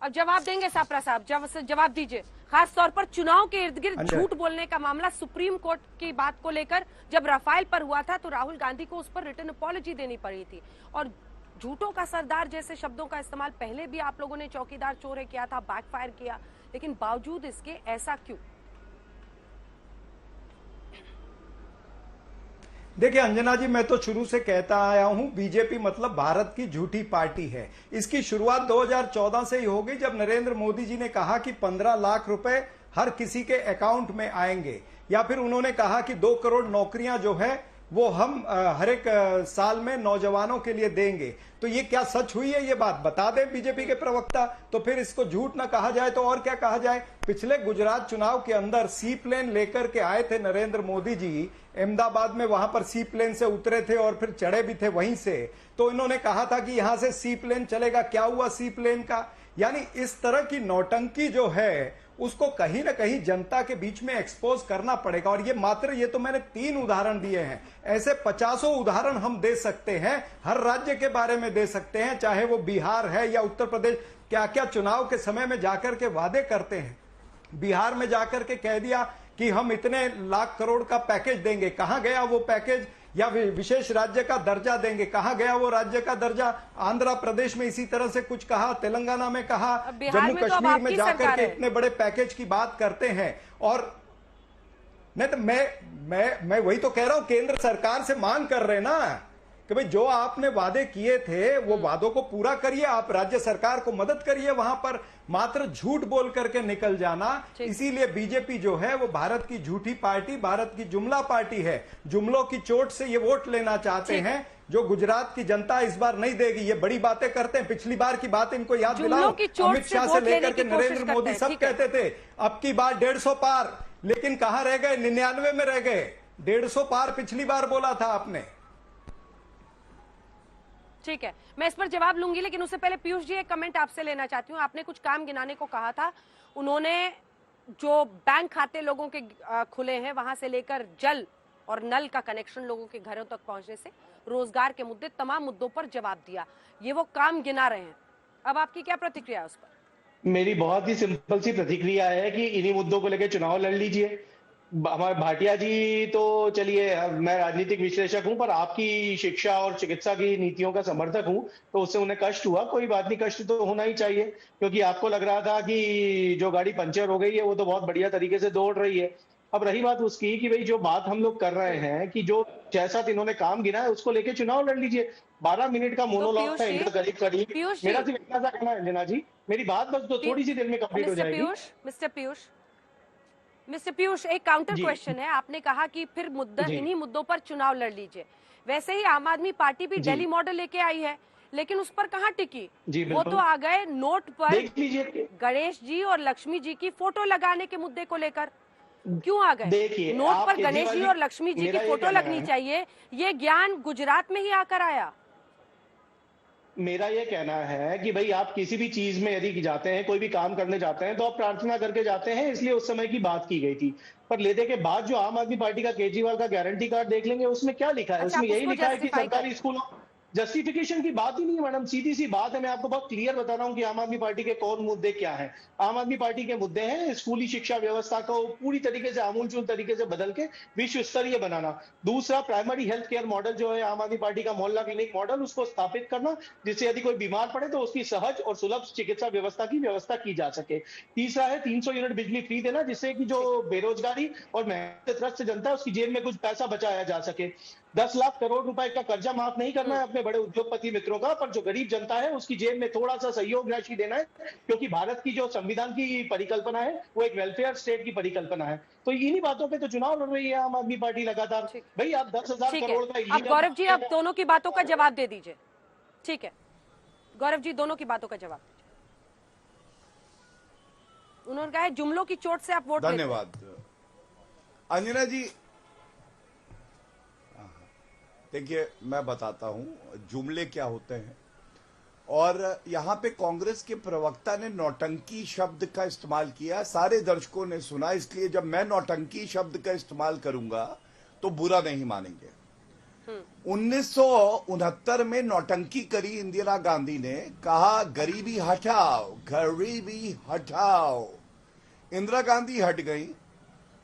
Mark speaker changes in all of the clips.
Speaker 1: अब जवाब देंगे सापरा साहब, जवाब दीजिए। खास तौर पर चुनाव के इर्द गिर्द झूठ बोलने का मामला सुप्रीम कोर्ट की बात को लेकर जब राफेल पर हुआ था तो राहुल गांधी को उस पर रिटर्न अपॉलॉजी देनी पड़ी थी, और झूठों का सरदार जैसे शब्दों का इस्तेमाल पहले भी आप लोगों ने चौकीदार चोर किया था, बैकफायर किया, लेकिन बावजूद इसके ऐसा क्यों?
Speaker 2: देखिए अंजना जी, मैं तो शुरू से कहता आया हूं बीजेपी मतलब भारत की झूठी पार्टी है। इसकी शुरुआत 2014 से ही हो गई जब नरेंद्र मोदी जी ने कहा कि 15 लाख रुपए हर किसी के अकाउंट में आएंगे, या फिर उन्होंने कहा कि 2 करोड़ नौकरियां जो है वो हम हर एक साल में नौजवानों के लिए देंगे। तो ये क्या सच हुई है? ये बात बता दें बीजेपी के प्रवक्ता, तो फिर इसको झूठ ना कहा जाए तो और क्या कहा जाए। पिछले गुजरात चुनाव के अंदर सी प्लेन लेकर के आए थे नरेंद्र मोदी जी, अहमदाबाद में वहां पर सी प्लेन से उतरे थे और फिर चढ़े भी थे वहीं से। तो इन्होंने कहा था कि यहां से सी प्लेन चलेगा, क्या हुआ सी प्लेन का? यानी इस तरह की नौटंकी जो है उसको कहीं ना कहीं जनता के बीच में एक्सपोज करना पड़ेगा। और ये तो मैंने 3 उदाहरण दिए हैं, ऐसे 50 उदाहरण हम दे सकते हैं, हर राज्य के बारे में दे सकते हैं, चाहे वो बिहार है या उत्तर प्रदेश। क्या क्या चुनाव के समय में जाकर के वादे करते हैं। बिहार में जाकर के कह दिया कि हम इतने लाख करोड़ का पैकेज देंगे, कहां गया वो पैकेज? या विशेष राज्य का दर्जा देंगे, कहां गया वो राज्य का दर्जा? आंध्र प्रदेश में इसी तरह से कुछ कहा, तेलंगाना में कहा, जम्मू कश्मीर में जाकर के इतने बड़े पैकेज की बात करते हैं। और नहीं तो मैं वही तो कह रहा हूं, केंद्र सरकार से मांग कर रहे ना कि भाई जो आपने वादे किए थे वो वादों को पूरा करिए, आप राज्य सरकार को मदद करिए। वहां पर मात्र झूठ बोल करके निकल जाना, इसीलिए बीजेपी जो है वो भारत की झूठी पार्टी, भारत की जुमला पार्टी है। जुमलों की चोट से ये वोट लेना चाहते हैं जो गुजरात की जनता इस बार नहीं देगी। ये बड़ी बातें करते हैं, पिछली बार की बात इनको याद दिलाओ, अमित शाह से लेकर के नरेंद्र मोदी सब कहते थे अब की बार 150 पार, लेकिन कहां रह गए? 99 में रह गए। 150 पार पिछली बार बोला था आपने।
Speaker 1: ठीक है, मैं इस पर जवाब लूंगी, लेकिन उससे पहले पीयूष जी एक कमेंट आपसे लेना चाहती हूँ। आपने कुछ काम गिनाने को कहा था, उन्होंने जो बैंक खाते लोगों के खुले हैं वहां से लेकर जल और नल का कनेक्शन लोगों के घरों तक पहुंचने से रोजगार के मुद्दे, तमाम मुद्दों पर जवाब दिया। ये वो काम गिना रहे हैं, अब आपकी क्या प्रतिक्रिया है उस पर?
Speaker 3: मेरी बहुत ही सिंपल सी प्रतिक्रिया है कि इन्हीं मुद्दों को लेकर चुनाव लड़ लीजिए। हमारे भाटिया जी तो चलिए, मैं राजनीतिक विश्लेषक हूं, पर आपकी शिक्षा और चिकित्सा की नीतियों का समर्थक हूं, तो उससे उन्हें कष्ट हुआ। कोई बात नहीं, कष्ट तो होना ही चाहिए, क्योंकि आपको लग रहा था कि जो गाड़ी पंचर हो गई है वो तो बहुत बढ़िया तरीके से दौड़ रही है। अब रही बात उसकी कि भाई जो बात हम लोग कर रहे हैं कि जो जैसा इन्होंने काम गिना है उसको लेके चुनाव लड़ लीजिए। 12 मिनट का मोनोलॉग था इनका करीब करीब। मेरा सिर्फ इतना सा कहना है अंजना जी, मेरी बात बस तो थोड़ी सी देर में कंप्लीट हो जाएगी।
Speaker 1: मिस्टर पीयूष, एक काउंटर क्वेश्चन है। आपने कहा कि फिर इन्हीं मुद्दों पर चुनाव लड़ लीजिए। वैसे ही आम आदमी पार्टी भी दिल्ली मॉडल लेके आई है, लेकिन उस पर कहाँ टिकी? वो तो आ गए नोट पर गणेश जी और लक्ष्मी जी की फोटो लगाने के मुद्दे को लेकर। क्यों आ गए? नोट पर गणेश जी और लक्ष्मी जी की फोटो लगनी चाहिए, ये ज्ञान गुजरात में ही आकर आया।
Speaker 3: मेरा ये कहना है कि भाई आप किसी भी चीज में यदि जाते हैं, कोई भी काम करने जाते हैं, तो आप प्रार्थना करके जाते हैं, इसलिए उस समय की बात की गई थी। पर लेने के बाद जो आम आदमी पार्टी का केजरीवाल का गारंटी कार्ड देख लेंगे, उसमें क्या लिखा है? उसमें यही लिखा है कि सरकारी स्कूलों, जस्टिफिकेशन की बात ही नहीं है मैडम, सीधी सी बात है। मैं आपको बहुत क्लियर बता रहा हूं कि आम आदमी पार्टी के कौन मुद्दे क्या हैं। आम आदमी पार्टी के मुद्दे हैं स्कूली शिक्षा व्यवस्था को पूरी तरीके से आमूलचूल तरीके से बदल के विश्व स्तरीय बनाना। दूसरा, प्राइमरी हेल्थ केयर मॉडल जो है आम आदमी पार्टी का, मोहल्ला क्लिनिक मॉडल, उसको स्थापित करना, जिससे यदि कोई बीमार पड़े तो उसकी सहज और सुलभ चिकित्सा व्यवस्था की व्यवस्था की जा सके। तीसरा है 300 यूनिट बिजली फ्री देना, जिससे कि जो बेरोजगारी और महंगाई से त्रस्त जनता है उसकी जेब में कुछ पैसा बचाया जा सके। 10 लाख करोड़ रुपए का कर्जा माफ नहीं करना है अपने बड़े उद्योगपति मित्रों का, पर जो गरीब जनता है उसकी जेब में थोड़ा सा सहयोग राशि देना है, क्योंकि भारत की जो संविधान की परिकल्पना है वो एक वेलफेयर स्टेट की परिकल्पना है। तो इन्हीं बातों पे तो चुनाव लड़ रही है आम आदमी पार्टी लगातार। भाई आप 10,000 करोड़ का,
Speaker 1: अब गौरव जी आप दोनों की बातों का जवाब दे दीजिए। ठीक है गौरव जी, दोनों की बातों का जवाब दीजिए। उन्होंने कहा है जुमलों की चोट से आप वोट।
Speaker 4: धन्यवाद अंजना जी। देखिए मैं बताता हूं जुमले क्या होते हैं, और यहां पे कांग्रेस के प्रवक्ता ने नौटंकी शब्द का इस्तेमाल किया, सारे दर्शकों ने सुना, इसलिए जब मैं नौटंकी शब्द का इस्तेमाल करूंगा तो बुरा नहीं मानेंगे। 1969 में नौटंकी करी इंदिरा गांधी ने, कहा गरीबी हटाओ, गरीबी हटाओ। इंदिरा गांधी हट गई,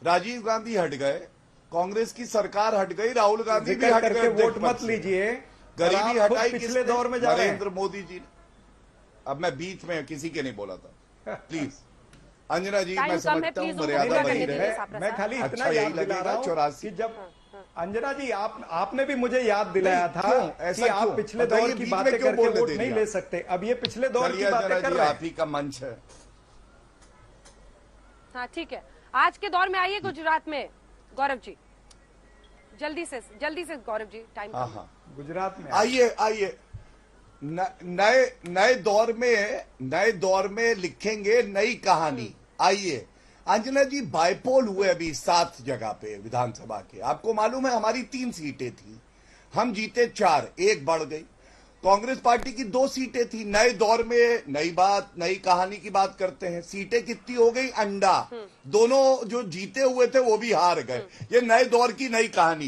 Speaker 4: राजीव गांधी हट गए, कांग्रेस की सरकार हट गई, राहुल गांधी भी हट गए।
Speaker 2: वोट मत लीजिए,
Speaker 4: गरीबी हटाई
Speaker 2: पिछले दौर में जा रहे हैं
Speaker 4: नरेंद्र मोदी जी ने। अब मैं बीच में किसी के नहीं बोला था, प्लीज अंजना जी, मैं समझता हूँ मर्यादा बनी रहे।
Speaker 2: मैं खाली
Speaker 4: अच्छा,
Speaker 2: इतना
Speaker 4: यही
Speaker 2: याद दिला रहा
Speaker 4: लगेगा
Speaker 2: हूं
Speaker 4: 84
Speaker 2: कि जब अंजना जी आपने भी मुझे याद दिलाया था
Speaker 4: ऐसा
Speaker 2: कि आप
Speaker 4: क्यों?
Speaker 2: पिछले
Speaker 4: बताइए,
Speaker 2: दौर की
Speaker 4: बीच में
Speaker 2: बातें
Speaker 4: क्यों
Speaker 2: करके
Speaker 4: बोलने
Speaker 2: वोट
Speaker 4: दे
Speaker 2: नहीं
Speaker 4: रही
Speaker 2: ले
Speaker 4: आप?
Speaker 2: सकते। अब ये पिछले दौर की बातें कर रहे हैं।
Speaker 4: आप ही का मंच है।
Speaker 1: हाँ ठीक है, आज के दौर में आइए गुजरात में गौरव जी, जल्दी से गौरव जी, टाइम।
Speaker 4: हाँ,
Speaker 2: गुजरात में
Speaker 4: आइए नए दौर में लिखेंगे नई कहानी। आइए अंजना जी, बाइपोल हुए अभी 7 जगह पे विधानसभा के। आपको मालूम है हमारी 3 सीटें थी, हम जीते 4, 1 बढ़ गई। कांग्रेस पार्टी की 2 सीटें थी। नए दौर में नई बात, नई कहानी की बात करते हैं। सीटें कितनी हो गई? अंडा। दोनों जो जीते हुए थे वो भी हार गए। ये नए दौर की नई कहानी।